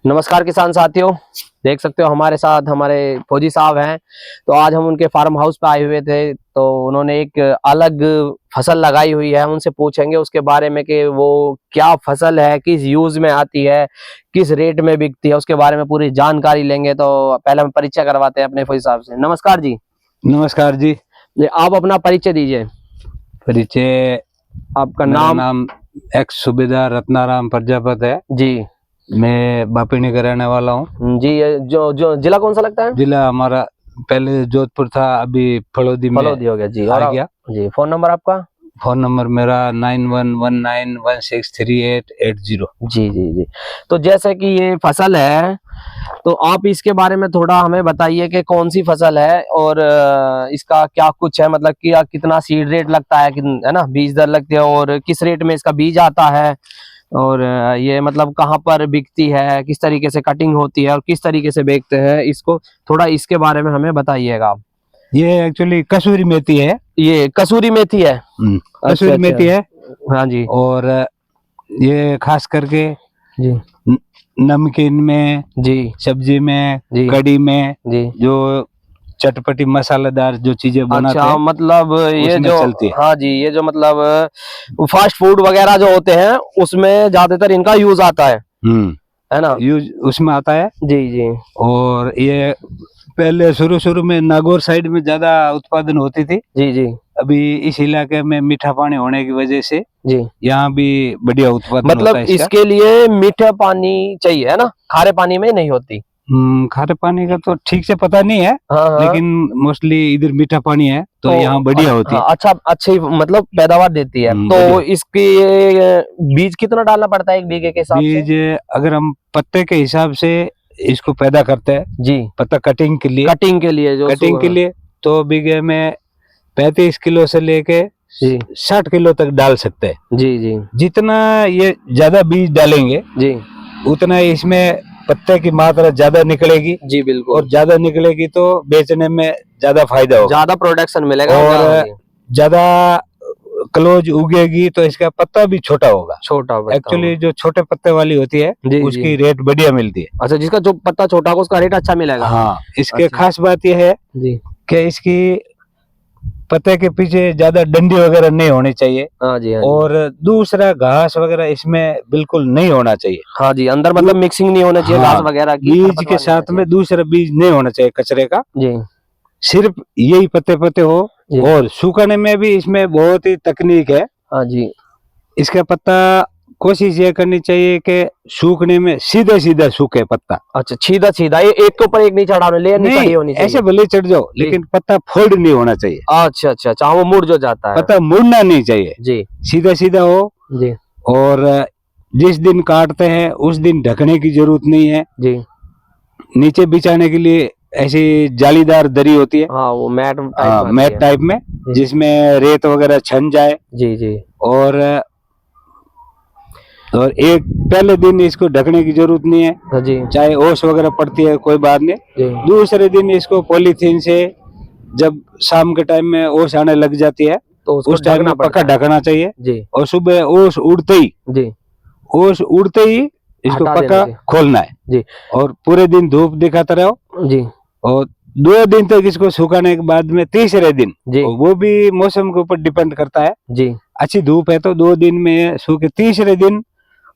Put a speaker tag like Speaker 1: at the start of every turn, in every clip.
Speaker 1: नमस्कार किसान साथियों, देख सकते हो हमारे साथ हमारे फौजी साहब हैं। तो आज हम उनके फार्म हाउस पे आए हुए थे। तो उन्होंने एक अलग फसल लगाई हुई है। हम उनसे पूछेंगे उसके बारे में कि वो क्या फसल है, किस यूज में आती है, किस रेट में बिकती है, उसके बारे में पूरी जानकारी लेंगे। तो पहले हम परिचय करवाते हैं अपने फौजी साहब से। नमस्कार जी।
Speaker 2: नमस्कार जी।
Speaker 1: आप अपना परिचय दीजिए।
Speaker 2: परिचय,
Speaker 1: आपका
Speaker 2: मेरा
Speaker 1: नाम?
Speaker 2: नाम एक्स सूबेदार रत्नाराम प्रजापत है
Speaker 1: जी।
Speaker 2: मैं बापिनी का रहने वाला हूँ
Speaker 1: जी। जो जो जिला कौन सा लगता है?
Speaker 2: जिला हमारा पहले जोधपुर था, अभी फलोदी में
Speaker 1: फलोदी हो गया जी।
Speaker 2: आ
Speaker 1: और
Speaker 2: गया।
Speaker 1: जी, फोन नंबर आपका?
Speaker 2: फोन नंबर मेरा 9119163880।
Speaker 1: जी जी जी। तो जैसे कि ये फसल है, तो आप इसके बारे में थोड़ा हमें बताइए कि कौन सी फसल है और इसका क्या कुछ है, मतलब कि कितना सीड रेट लगता है, है ना, बीज दर लगती है, और किस रेट में इसका बीज आता है, और ये मतलब कहाँ पर बिकती है, किस तरीके से कटिंग होती है और किस तरीके से बेचते हैं इसको, थोड़ा इसके बारे में हमें बताइएगा।
Speaker 2: ये एक्चुअली कसूरी मेथी है।
Speaker 1: ये कसूरी मेथी है?
Speaker 2: कसूरी मेथी है।
Speaker 1: हाँ जी।
Speaker 2: और ये खास करके
Speaker 1: जी
Speaker 2: नमकीन में
Speaker 1: जी,
Speaker 2: सब्जी में
Speaker 1: जी
Speaker 2: कढ़ी में
Speaker 1: जी।
Speaker 2: जो चटपटी मसालेदार जो चीजें बनाते हैं,
Speaker 1: मतलब ये
Speaker 2: उसमें
Speaker 1: जो,
Speaker 2: चलती है।
Speaker 1: हाँ जी, ये जो मतलब फास्ट फूड वगैरह जो होते हैं उसमें ज्यादातर इनका यूज आता है ना?
Speaker 2: यूज उसमें आता है।
Speaker 1: जी जी
Speaker 2: और ये पहले शुरू में नागौर साइड में ज्यादा उत्पादन होती थी।
Speaker 1: जी जी
Speaker 2: अभी इस इलाके में मीठा पानी होने की वजह से
Speaker 1: जी।
Speaker 2: यहाँ भी बढ़िया उत्पादन
Speaker 1: मतलब
Speaker 2: होता है इसका।
Speaker 1: इसके लिए मीठा पानी चाहिए, है ना? खारे पानी में नहीं होती।
Speaker 2: खारे पानी का तो ठीक से पता नहीं है,
Speaker 1: हाँ हाँ।
Speaker 2: लेकिन मोस्टली इधर मीठा पानी है तो यहाँ बढ़िया होती है।
Speaker 1: हाँ, अच्छा, अच्छी मतलब पैदावार देती है। तो
Speaker 2: बढ़िया।
Speaker 1: इसकी बीज कितना डालना पड़ता है एक बीघे के हिसाब से?
Speaker 2: बीज अगर हम पत्ते के हिसाब से इसको पैदा करते हैं
Speaker 1: जी,
Speaker 2: पत्ता कटिंग के लिए,
Speaker 1: कटिंग के लिए
Speaker 2: तो बीघे में 35 किलो से लेके
Speaker 1: जी
Speaker 2: 60 किलो तक डाल सकते हैं।
Speaker 1: जी जी
Speaker 2: जितना ये ज्यादा बीज डालेंगे
Speaker 1: जी
Speaker 2: उतना इसमें पत्ते की मात्रा ज्यादा निकलेगी।
Speaker 1: जी बिल्कुल।
Speaker 2: और ज्यादा निकलेगी तो बेचने में ज्यादा फायदा होगा,
Speaker 1: ज्यादा प्रोडक्शन मिलेगा
Speaker 2: और ज्यादा क्लोज उगेगी तो इसका पत्ता भी छोटा होगा।
Speaker 1: छोटा
Speaker 2: एक्चुअली जो छोटे पत्ते वाली होती है उसकी रेट बढ़िया मिलती है।
Speaker 1: अच्छा, जिसका जो पत्ता छोटा होगा उसका रेट अच्छा मिलेगा।
Speaker 2: हाँ, इसके
Speaker 1: अच्छा।
Speaker 2: खास बात यह है
Speaker 1: जी
Speaker 2: कि इसकी पत्ते के पीछे ज्यादा डंडी वगैरह नहीं होनी चाहिए।
Speaker 1: हाँ जी, हाँ जी।
Speaker 2: और दूसरा घास वगैरह इसमें बिल्कुल नहीं होना चाहिए।
Speaker 1: हाँ जी, अंदर मतलब मिक्सिंग नहीं होना चाहिए घास वगैरह की।
Speaker 2: बीज के साथ में दूसरा बीज नहीं होना चाहिए कचरे का।
Speaker 1: जी,
Speaker 2: सिर्फ यही पत्ते हो। और सूखाने में भी इसमें बहुत ही तकनीक है।
Speaker 1: हाँ जी।
Speaker 2: इसका पत्ता कोशिश ये करनी चाहिए कि सूखने में सीधा सूखे पत्ता।
Speaker 1: अच्छा, सीधा सीधा, ये एक के ऊपर एक नहीं चढ़ाना, लेयर नहीं चढ़ी होनी चाहिए।
Speaker 2: ऐसे भले चढ़ जाओ लेकिन पत्ता फोल्ड नहीं होना चाहिए।
Speaker 1: अच्छा अच्छा अच्छा, वो मुड़ जो जाता है।
Speaker 2: पत्ता मुड़ना नहीं चाहिए
Speaker 1: जी,
Speaker 2: सीधा हो
Speaker 1: जी।
Speaker 2: और जिस दिन काटते हैं उस दिन ढकने की जरूरत नहीं है
Speaker 1: जी।
Speaker 2: नीचे बिछाने के लिए ऐसी जालीदार दरी होती है।
Speaker 1: हाँ, वो
Speaker 2: मैट टाइप में, जिसमें रेत वगैरह छन जाए।
Speaker 1: जी जी।
Speaker 2: और एक पहले दिन इसको ढकने की जरूरत नहीं है
Speaker 1: जी,
Speaker 2: चाहे ओस वगैरह पड़ती है कोई बात नहीं। दूसरे दिन इसको पॉलीथीन से, जब शाम के टाइम में ओस आने लग जाती है तो उस टाइम में पक्का ढकना चाहिए जी। और सुबह ओस उड़ते ही इसको पक्का खोलना है जी। और पूरे दिन धूप दिखाता रहो जी। और 2 दिन तक इसको सुखाने के बाद में तीसरे दिन जी, वो भी मौसम के ऊपर डिपेंड करता है जी। अच्छी धूप है तो 2 दिन में सूखे, तीसरे दिन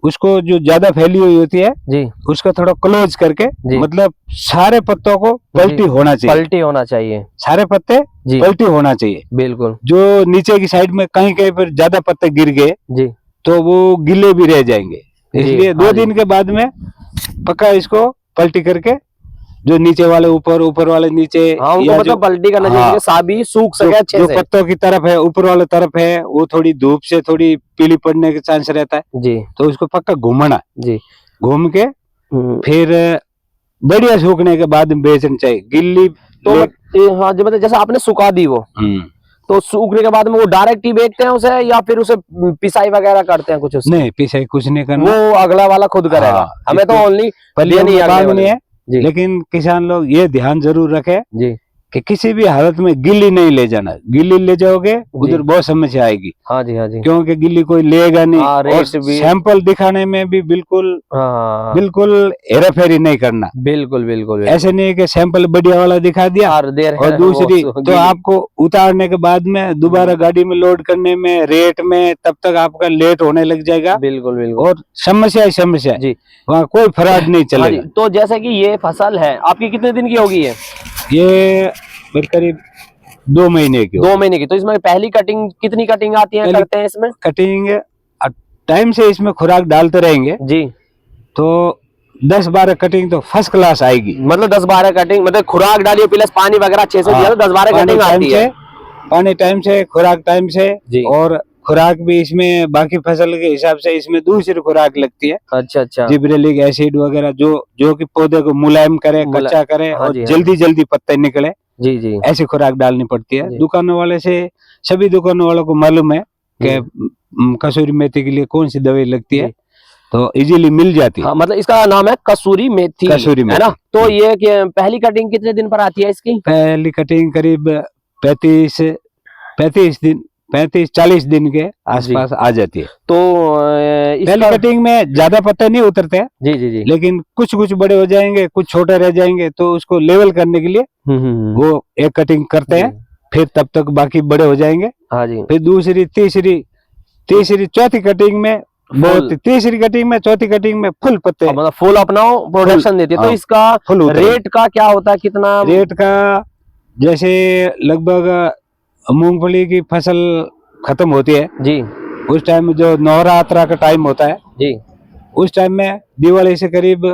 Speaker 2: उसको जो ज्यादा फैली हुई होती है जी, उसको थोड़ा क्लोज करके, मतलब सारे पत्तों को पलटी होना चाहिए, सारे पत्ते पलटी होना चाहिए बिल्कुल। जो नीचे की साइड में कहीं पर ज्यादा पत्ते गिर गए जी तो वो गिले भी रह जाएंगे, इसलिए 2 दिन के बाद में पक्का इसको पलटी करके जो नीचे वाले ऊपर वाले नीचे, हाँ, उनको मतलब पलटी करना चाहिए, साबी सूख सके अच्छे से। जो पत्तों की तरफ है, ऊपर वाले तरफ है, वो थोड़ी धूप से थोड़ी पीली पड़ने के चांस रहता है जी, तो उसको पक्का घूमना जी, घूम के फिर बढ़िया सूखने के बाद बेचना चाहिए। गिल्ली तो हाँ जी, मतलब जैसे आपने सुखा दी वो, तो सूखने के बाद में वो डायरेक्ट ही बेचते हैं उसे, या फिर उसे पिसाई वगैरह करते हैं कुछ? नहीं, पिसाई कुछ नहीं करना, वो अगला वाला खुद करेगा। हमें तो ओनली नहीं है, लेकिन किसान लोग ये ध्यान जरूर रखे जी कि किसी भी हालत में गिल्ली नहीं ले जाना। गिल्ली ले जाओगे उधर बहुत समस्या आएगी।
Speaker 1: हाँ जी, हाँ जी,
Speaker 2: क्योंकि गिल्ली कोई लेगा नहीं।
Speaker 1: हाँ,
Speaker 2: और सैंपल दिखाने में भी बिल्कुल
Speaker 1: हाँ,
Speaker 2: बिल्कुल हेरा फेरी नहीं करना।
Speaker 1: बिल्कुल बिल्कुल
Speaker 2: ऐसे नहीं है कि सैंपल बढ़िया वाला दिखा दिया और दूसरी तो आपको उतारने के बाद में दोबारा गाड़ी में लोड करने में, रेट में, तब तक आपका लेट होने लग जाएगा।
Speaker 1: बिल्कुल बिल्कुल,
Speaker 2: और समस्या ही समस्या जी, वहाँ कोई फ्रॉड नहीं चलेगा।
Speaker 1: तो जैसे कि ये फसल है आपकी कितने दिन की होगी?
Speaker 2: ये करीब 2 महीने की।
Speaker 1: 2 महीने की। तो इसमें पहली कटिंग कितनी कटिंग आती है करते हैं इसमें?
Speaker 2: कटिंग टाइम से इसमें खुराक डालते रहेंगे जी, तो 10-12 कटिंग तो फर्स्ट क्लास आएगी।
Speaker 1: मतलब 10-12 कटिंग, मतलब खुराक डालिए प्लस पानी वगैरह अच्छे से दिया तो 10-12 कटिंग आती है।
Speaker 2: पानी टाइम से, खुराक टाइम से, और खुराक भी इसमें बाकी फसल के हिसाब से इसमें दूसरी खुराक लगती है।
Speaker 1: अच्छा अच्छा,
Speaker 2: जिब्रेलिक एसिड वगैरह जो कि पौधे को मुलायम करे, कच्चा करे और जल्दी जल्दी पत्ते निकले जी जी, ऐसी खुराक डालनी पड़ती है। दुकानों वाले से सभी दुकानों वालों को मालूम है कि कसूरी मेथी के लिए कौन सी दवाई लगती है, तो इजीली मिल जाती है।
Speaker 1: हाँ, मतलब इसका नाम है कसूरी मेथी,
Speaker 2: कसूरी मेथी,
Speaker 1: है ना? तो ये पहली कटिंग कितने दिन पर आती है इसकी?
Speaker 2: पहली कटिंग करीब 35-40 दिन के आसपास आ जाती है। तो पहली कटिंग में ज्यादा पत्ते नहीं उतरते हैं जी जी जी, लेकिन कुछ कुछ बड़े हो जाएंगे, कुछ छोटे रह जाएंगे, तो उसको लेवल करने के लिए वो एक कटिंग करते हैं, फिर तब तक बाकी बड़े हो जाएंगे। हाँ जी, फिर दूसरी, तीसरी चौथी कटिंग में बहुत, तीसरी कटिंग में, चौथी कटिंग में फुल पत्ते, मतलब
Speaker 1: फुल अपना प्रोडक्शन देती है। तो इसका रेट का क्या होता है, कितना
Speaker 2: रेट का? जैसे लगभग मूंगफली की फसल खत्म होती है जी, उस टाइम में जो नवरात्रा का टाइम होता है जी, उस टाइम में दिवाली से करीब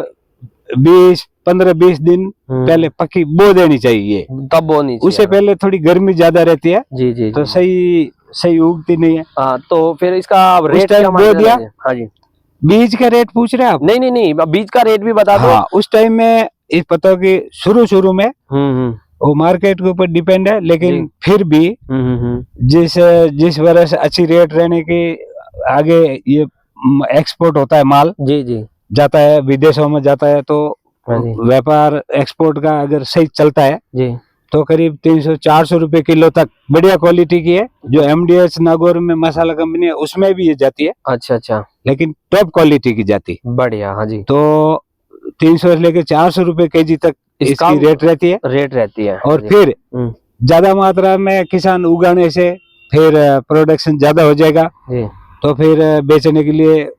Speaker 2: 15-20 दिन पहले पक्की बो देनी चाहिए,
Speaker 1: तब बोनी चाहिए।
Speaker 2: उससे पहले थोड़ी गर्मी ज्यादा रहती है
Speaker 1: जी जी,
Speaker 2: तो सही उगती नहीं है।
Speaker 1: हाँ, तो फिर इसका रेट क्या
Speaker 2: बो दिया? हाँ
Speaker 1: जी,
Speaker 2: बीज का रेट पूछ रहे हैं आप?
Speaker 1: नहीं, बीज का रेट भी बता दो।
Speaker 2: हाँ, उस टाइम में इस पता कि शुरू में वो मार्केट के ऊपर डिपेंड है, लेकिन फिर भी जिस वर्ष अच्छी रेट रहने की, आगे ये एक्सपोर्ट होता है माल जी जी, जाता है विदेशों में जाता है, तो व्यापार एक्सपोर्ट का अगर सही चलता है जी, तो करीब 300-400 रुपए किलो तक बढ़िया क्वालिटी की है। जो MDH नागौर में मसाला कंपनी है उसमें भी ये जाती है। अच्छा अच्छा, लेकिन टॉप क्वालिटी की जाती है, बढ़िया। हाँ जी, तो 300 से लेकर 400 रुपए केजी तक इसकी रेट रहती है। और फिर ज्यादा मात्रा में किसान उगाने से फिर प्रोडक्शन ज्यादा हो जाएगा, तो फिर बेचने के लिए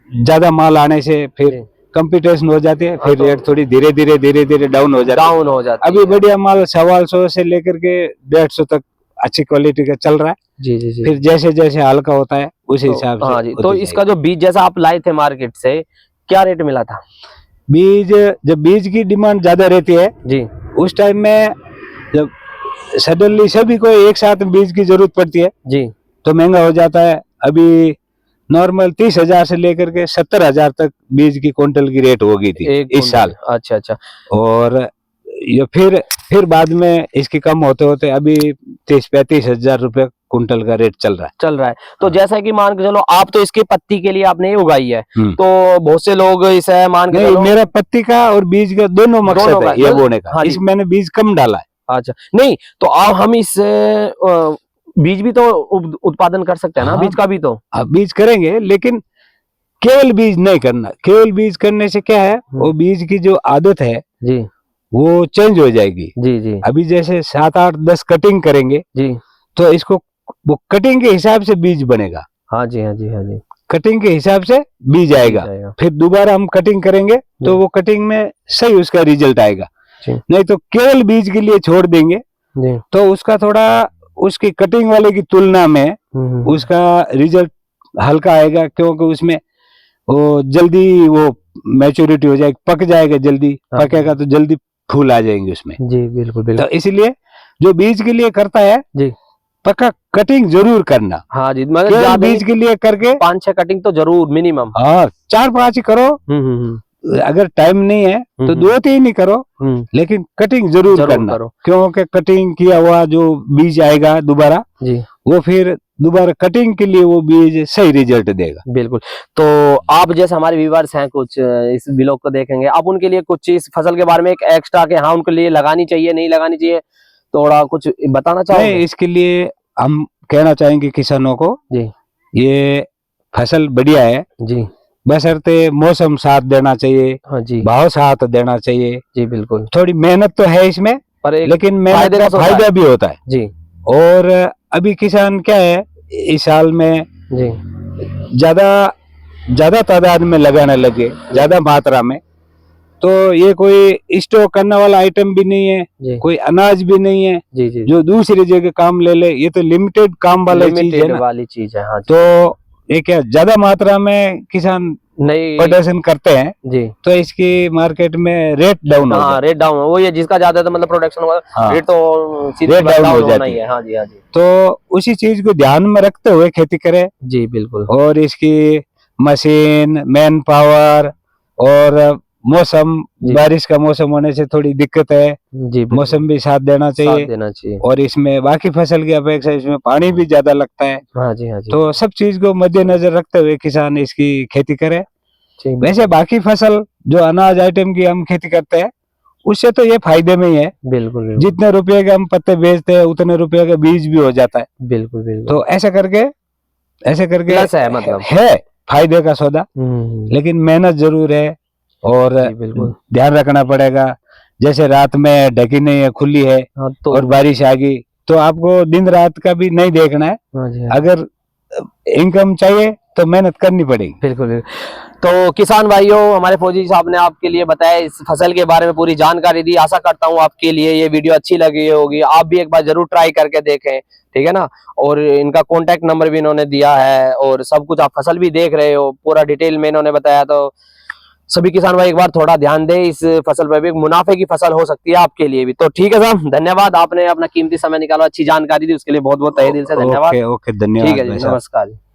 Speaker 2: ज्यादा माल आने से फिर कंपटीशन हो जाती है, फिर रेट थोड़ी धीरे धीरे डाउन हो जाती है। अभी बढ़िया माल 125 से लेकर के 150 तक अच्छी क्वालिटी का चल रहा है जी जी जी, फिर जैसे जैसे हल्का होता है उसी हिसाब से। हाँ जी, तो इसका जो बीज जैसा आप लाए थे मार्केट से, क्या रेट मिला था? जब बीज की डिमांड ज्यादा रहती है जी, उस टाइम में जब सडनली सभी को एक साथ बीज की जरूरत पड़ती है जी, तो महंगा हो जाता है। अभी नॉर्मल 30,000 से लेकर के 70,000 तक बीज की क्विंटल की रेट हो गई थी इस साल। अच्छा अच्छा, और ये फिर बाद में इसकी कम होते होते अभी 30-35 हजार रुपए कुंटल का रेट चल रहा है। तो जैसा कि मान के चलो, आप तो इसकी पत्ती के लिए आपने ये उगाई है, तो बहुत से लोग इसे मान के चलो, मेरा पत्ती का और बीज का दोनों मकसद है ये बोने का। हाँ, इसमें मैंने बीज कम डाला है। अच्छा, नहीं तो अब हम इस बीज भी तो उत्पादन कर सकते हैं ना। हाँ, बीज का भी तो आप बीज करेंगे, लेकिन केवल बीज नहीं करना। केवल बीज करने से क्या है, वो बीज की जो आदत है जी, वो चेंज हो जाएगी जी जी। अभी जैसे 7-8-10 कटिंग करेंगे जी, तो इसको वो कटिंग के हिसाब से बीज बनेगा। हाँ जी, हाँ जी, हाँ जी, कटिंग के हिसाब से बीज आएगा। फिर दोबारा हम कटिंग करेंगे तो वो कटिंग में सही उसका रिजल्ट आएगा। नहीं तो केवल बीज के लिए छोड़ देंगे तो उसका थोड़ा, उसकी कटिंग वाले की तुलना में उसका रिजल्ट हल्का आएगा, क्योंकि उसमें वो जल्दी वो मैच्योरिटी हो जाएगी, पक जाएगा जल्दी। पकेगा तो जल्दी फूल आ जाएंगे उसमें जी। बिल्कुल। तो इसलिए जो बीज के लिए करता है जी, पक्का कटिंग जरूर करना। हाँ जी, मतलब बीज के लिए करके 5-6 कटिंग तो जरूर मिनिमम। हाँ, 4-5 ही करो। अगर टाइम नहीं है तो 2-3 ही करो, लेकिन कटिंग जरूर करना, क्योंकि कटिंग किया हुआ जो बीज आएगा दोबारा जी, वो फिर दोबारा कटिंग के लिए वो बीज सही रिजल्ट देगा। बिल्कुल। तो आप जैसे हमारे व्यूअर्स हैं, कुछ इस व्लॉग को देखेंगे, आप उनके लिए कुछ इस फसल के बारे में एक एक्स्ट्रा के हाँ उनके लिए लगानी चाहिए, नहीं लगानी चाहिए,
Speaker 1: थोड़ा कुछ बताना चाहोगे?
Speaker 2: नहीं, इसके लिए हम कहना चाहेंगे किसानों को
Speaker 1: जी
Speaker 2: ये फसल बढ़िया है
Speaker 1: जी
Speaker 2: बशर्ते मौसम साथ देना चाहिए,
Speaker 1: हाँ जी
Speaker 2: भाव साथ देना चाहिए।
Speaker 1: जी बिल्कुल।
Speaker 2: थोड़ी मेहनत तो है इसमें,
Speaker 1: पर एक
Speaker 2: लेकिन मेहनत
Speaker 1: फायदे
Speaker 2: का
Speaker 1: का सौदा
Speaker 2: फायदा भी होता है।
Speaker 1: जी
Speaker 2: और अभी किसान क्या है, इस साल में
Speaker 1: जी
Speaker 2: ज्यादा तादाद में लगाने लगे, ज्यादा मात्रा में, तो ये कोई स्टॉक करने वाला आइटम भी नहीं है,
Speaker 1: जी
Speaker 2: कोई अनाज भी नहीं है
Speaker 1: जी जी
Speaker 2: जो दूसरी जगह काम ले ले। ये तो लिमिटेड काम वाला चीज है
Speaker 1: लिमिटेड
Speaker 2: ना,
Speaker 1: वाली चीज है। हाँ जी।
Speaker 2: तो ये क्या ज्यादा मात्रा में किसान
Speaker 1: नहीं
Speaker 2: प्रोडक्शन करते हैं
Speaker 1: जी
Speaker 2: तो इसकी मार्केट में रेट डाउन हो
Speaker 1: हाँ
Speaker 2: जाता
Speaker 1: रेट डाउन वो ये जिसका ज्यादा तो मतलब प्रोडक्शन हुआ
Speaker 2: हाँ,
Speaker 1: रेट तो सीधे
Speaker 2: रेट डाउन हो
Speaker 1: होना
Speaker 2: जाती
Speaker 1: ही है। हाँ जी हाँ जी
Speaker 2: तो उसी चीज को ध्यान में रखते हुए खेती करें।
Speaker 1: जी बिल्कुल
Speaker 2: और इसकी मशीन, मैन पावर और मौसम,
Speaker 1: जी
Speaker 2: बारिश का मौसम होने से थोड़ी दिक्कत है,
Speaker 1: जी बिल्कुल।
Speaker 2: मौसम भी साथ देना
Speaker 1: साथ
Speaker 2: चाहिए।
Speaker 1: देना चाहिए।
Speaker 2: और इसमें बाकी फसल की अपेक्षा इसमें पानी भी ज्यादा लगता है,
Speaker 1: हाँ जी हाँ जी
Speaker 2: तो सब चीज को मद्देनजर रखते हुए किसान इसकी खेती करे।
Speaker 1: ठीक
Speaker 2: वैसे बाकी फसल जो अनाज आइटम की हम खेती करते हैं उससे तो ये फायदे में ही है,
Speaker 1: बिल्कुल बिल्कुल
Speaker 2: जितने रुपए के हम पत्ते बेचते हैं उतने रुपए का बीज भी हो जाता है।
Speaker 1: बिल्कुल बिल्कुल
Speaker 2: तो ऐसे करके
Speaker 1: प्लस है मतलब।
Speaker 2: है फायदे का सौदा, लेकिन मेहनत जरूर है और
Speaker 1: जी बिल्कुल।
Speaker 2: ध्यान रखना पड़ेगा। जैसे रात में ढकी नहीं है, खुली है
Speaker 1: हाँ तो
Speaker 2: और बारिश आ गई तो आपको दिन रात का भी नहीं देखना है।
Speaker 1: हाँ जी हाँ
Speaker 2: अगर इनकम चाहिए तो मेहनत करनी पड़ेगी।
Speaker 1: बिल्कुल बिल्कुल। तो किसान भाइयों, हमारे फौजी साहब ने आपके लिए बताया, इस फसल के बारे में पूरी जानकारी दी। आशा करता हूँ आपके लिए ये वीडियो अच्छी लगी होगी, आप भी एक बार जरूर ट्राई करके देखें, ठीक है ना। और इनका कॉन्टैक्ट नंबर भी इन्होंने दिया है और सब कुछ, आप फसल भी देख रहे हो पूरा डिटेल में इन्होंने बताया। तो सभी किसान भाई एक बार थोड़ा ध्यान दें इस फसल पर भी, मुनाफे की फसल हो सकती है आपके लिए भी। तो ठीक है साहब, धन्यवाद, आपने अपना कीमती समय निकाला, अच्छी जानकारी दी, उसके लिए बहुत बहुत तहे दिल से धन्यवाद।
Speaker 2: ओके धन्यवाद।
Speaker 1: ठीक है जी, नमस्कार।